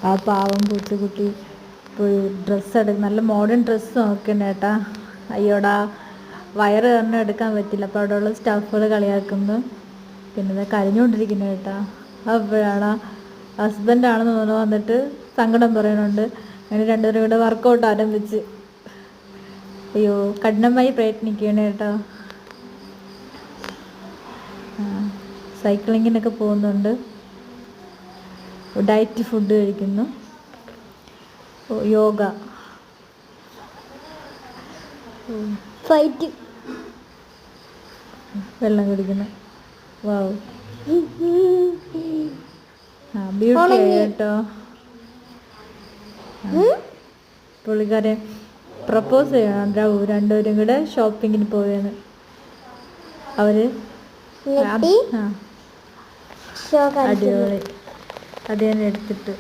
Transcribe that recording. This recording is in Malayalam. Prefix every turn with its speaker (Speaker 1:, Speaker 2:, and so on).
Speaker 1: ആ പാവം പൂച്ചക്കുട്ടി പോയി ഡ്രസ്സ് എടുക്കും, നല്ല മോഡേൺ ഡ്രസ്സ് നോക്കണേ ഏട്ടാ. അയ്യോടാ വയറ് കാരണം എടുക്കാൻ പറ്റില്ല, അപ്പോൾ അവിടെയുള്ള സ്റ്റാഫുകൾ കളിയാക്കുന്നു. പിന്നെ ഇത് കരഞ്ഞുകൊണ്ടിരിക്കുന്നു കേട്ടാ. അപ്പോഴാണ് ഹസ്ബൻഡാണെന്ന് തോന്നുന്നു വന്നിട്ട് സങ്കടം പറയുന്നുണ്ട്. അങ്ങനെ രണ്ടുപേരും കൂടെ വർക്കൗട്ട് ആരംഭിച്ച്. അയ്യോ കഠിനമായി പ്രയത്നിക്കുകയാണ് കേട്ടോ. സൈക്ലിങ്ങിനൊക്കെ പോകുന്നുണ്ട്, ഡയറ്റ് ഫുഡ് കഴിക്കുന്നു, യോഗ,
Speaker 2: ഫൈറ്റ്,
Speaker 1: വെള്ളം കുടിക്കുന്നു. വാവ്, ബ്യൂട്ടി ആയി കേട്ടോ. പുള്ളിക്കാരെ പ്രപ്പോസ് ചെയ്യണം, രണ്ടുപേരും കൂടെ ഷോപ്പിങ്ങിന് പോവുകയാണ് അവര്. അടിപൊളി, അത് ഞാൻ എടുത്തിട്ട്